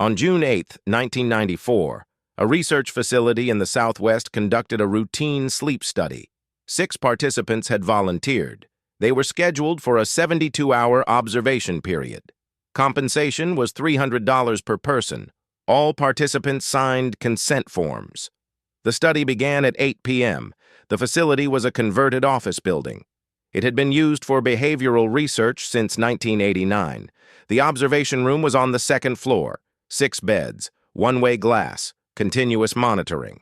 On June 8, 1994, a research facility in the Southwest conducted a routine sleep study. 6 participants had volunteered. They were scheduled for a 72-hour observation period. Compensation was $300 per person. All participants signed consent forms. The study began at 8 p.m. The facility was a converted office building. It had been used for behavioral research since 1989. The observation room was on the second floor. 6 beds, one-way glass, continuous monitoring.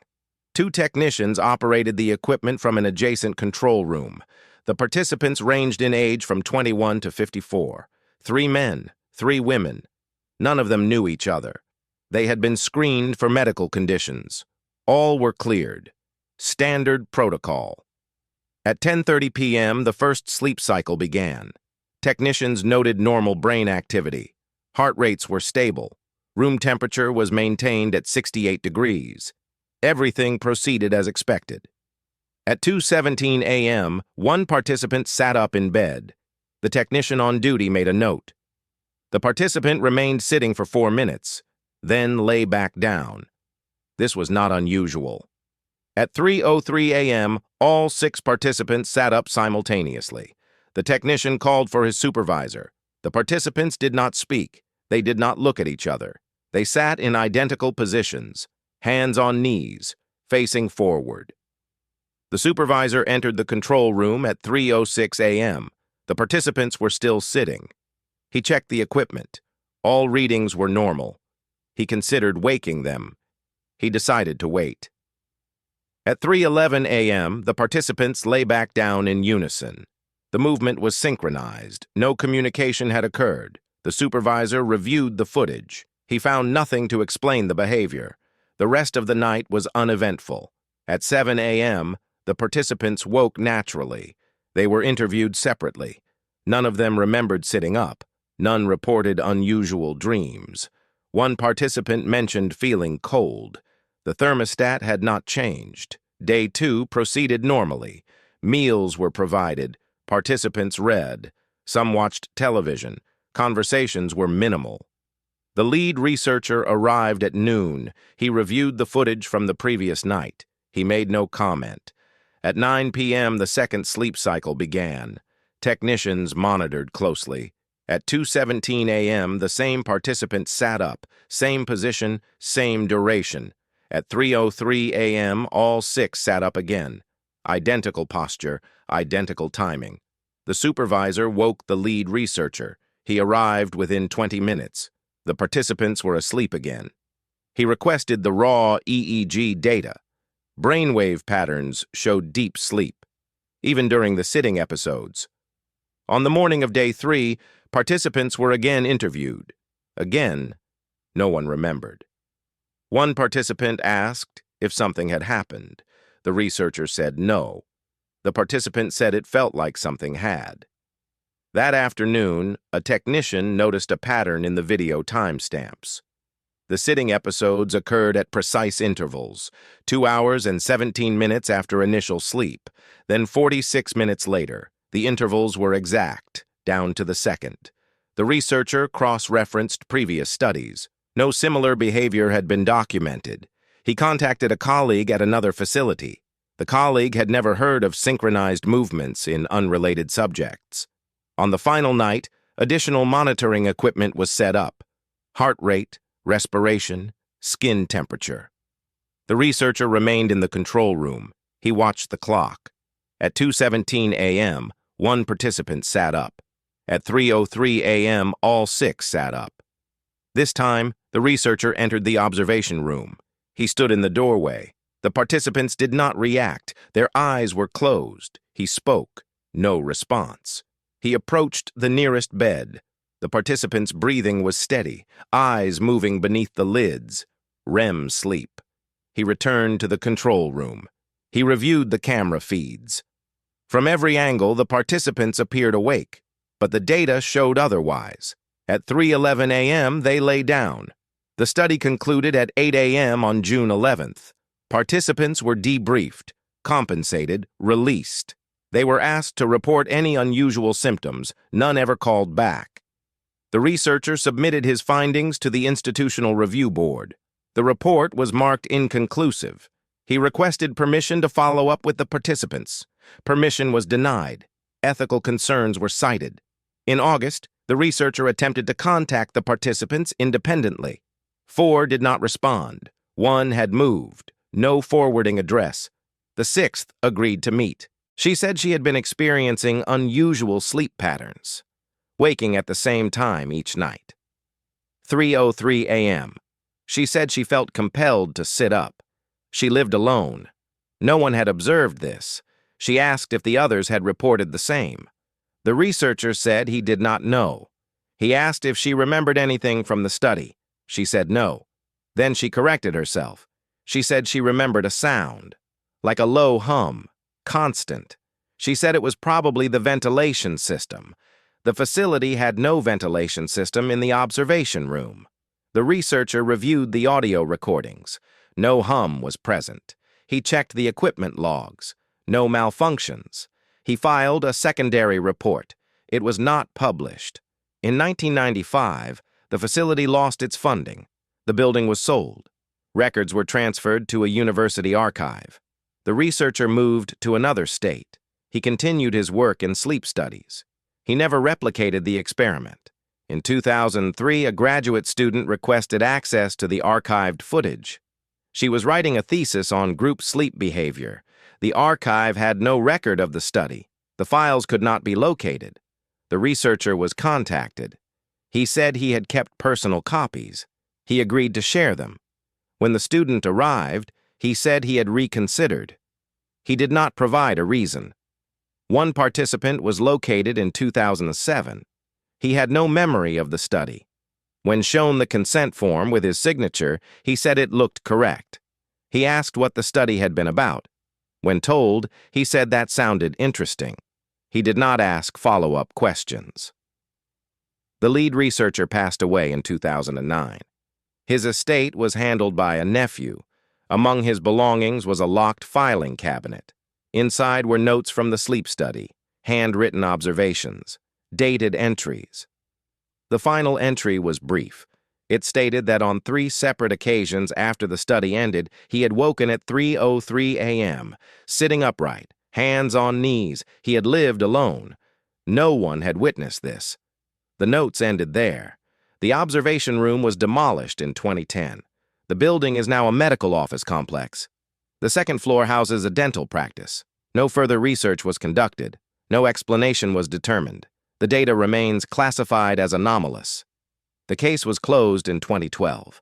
2 technicians operated the equipment from an adjacent control room. The participants ranged in age from 21 to 54. 3 men, 3 women. None of them knew each other. They had been screened for medical conditions. All were cleared. Standard protocol. At 10:30 p.m., the first sleep cycle began. Technicians noted normal brain activity. Heart rates were stable. Room temperature was maintained at 68 degrees. Everything proceeded as expected. At 2:17 a.m., one participant sat up in bed. The technician on duty made a note. The participant remained sitting for 4 minutes, then lay back down. This was not unusual. At 3:03 a.m., all 6 participants sat up simultaneously. The technician called for his supervisor. The participants did not speak. They did not look at each other. They sat in identical positions, hands on knees, facing forward. The supervisor entered the control room at 3:06 a.m. The participants were still sitting. He checked the equipment. All readings were normal. He considered waking them. He decided to wait. At 3:11 a.m., the participants lay back down in unison. The movement was synchronized. No communication had occurred. The supervisor reviewed the footage. He found nothing to explain the behavior. The rest of the night was uneventful. At 7 a.m., the participants woke naturally. They were interviewed separately. None of them remembered sitting up. None reported unusual dreams. One participant mentioned feeling cold. The thermostat had not changed. Day 2 proceeded normally. Meals were provided. Participants read. Some watched television. Conversations were minimal. The lead researcher arrived at noon. He reviewed the footage from the previous night. He made no comment. At 9 p.m., the second sleep cycle began. Technicians monitored closely. At 2:17 a.m., the same participant sat up, same position, same duration. At 3:03 a.m., all 6 sat up again. Identical posture, identical timing. The supervisor woke the lead researcher. He arrived within 20 minutes. The participants were asleep again. He requested the raw EEG data. Brainwave patterns showed deep sleep, even during the sitting episodes. On the morning of day 3, participants were again interviewed. Again, no one remembered. One participant asked if something had happened. The researcher said no. The participant said it felt like something had. That afternoon, a technician noticed a pattern in the video timestamps. The sitting episodes occurred at precise intervals, 2 hours and 17 minutes after initial sleep, then 46 minutes later. The intervals were exact, down to the second. The researcher cross-referenced previous studies. No similar behavior had been documented. He contacted a colleague at another facility. The colleague had never heard of synchronized movements in unrelated subjects. On the final night, additional monitoring equipment was set up. Heart rate, respiration, skin temperature. The researcher remained in the control room. He watched the clock. At 2:17 a.m., one participant sat up. At 3:03 a.m., all 6 sat up. This time, the researcher entered the observation room. He stood in the doorway. The participants did not react. Their eyes were closed. He spoke. No response. He approached the nearest bed. The participant's breathing was steady, eyes moving beneath the lids. REM sleep. He returned to the control room. He reviewed the camera feeds. From every angle, the participants appeared awake, but the data showed otherwise. At 3:11 a.m., they lay down. The study concluded at 8 a.m. on June 11th. Participants were debriefed, compensated, released. They were asked to report any unusual symptoms. None ever called back. The researcher submitted his findings to the Institutional Review Board. The report was marked inconclusive. He requested permission to follow up with the participants. Permission was denied. Ethical concerns were cited. In August, the researcher attempted to contact the participants independently. 4 did not respond. 1 had moved. No forwarding address. The 6th agreed to meet. She said she had been experiencing unusual sleep patterns, waking at the same time each night. 3:03 a.m. She said she felt compelled to sit up. She lived alone. No one had observed this. She asked if the others had reported the same. The researcher said he did not know. He asked if she remembered anything from the study. She said no. Then she corrected herself. She said she remembered a sound, like a low hum, constant. She said it was probably the ventilation system. The facility had no ventilation system in the observation room. The researcher reviewed the audio recordings. No hum was present. He checked the equipment logs. No malfunctions. He filed a secondary report. It was not published. In 1995, the facility lost its funding. The building was sold. Records were transferred to a university archive. The researcher moved to another state. He continued his work in sleep studies. He never replicated the experiment. In 2003, a graduate student requested access to the archived footage. She was writing a thesis on group sleep behavior. The archive had no record of the study. The files could not be located. The researcher was contacted. He said he had kept personal copies. He agreed to share them. When the student arrived, he said he had reconsidered. He did not provide a reason. One participant was located in 2007. He had no memory of the study. When shown the consent form with his signature, he said it looked correct. He asked what the study had been about. When told, he said that sounded interesting. He did not ask follow-up questions. The lead researcher passed away in 2009. His estate was handled by a nephew. Among his belongings was a locked filing cabinet. Inside were notes from the sleep study, handwritten observations, dated entries. The final entry was brief. It stated that on 3 separate occasions after the study ended, he had woken at 3:03 a.m., sitting upright, hands on knees. He had lived alone. No one had witnessed this. The notes ended there. The observation room was demolished in 2010. The building is now a medical office complex. The second floor houses a dental practice. No further research was conducted. No explanation was determined. The data remains classified as anomalous. The case was closed in 2012.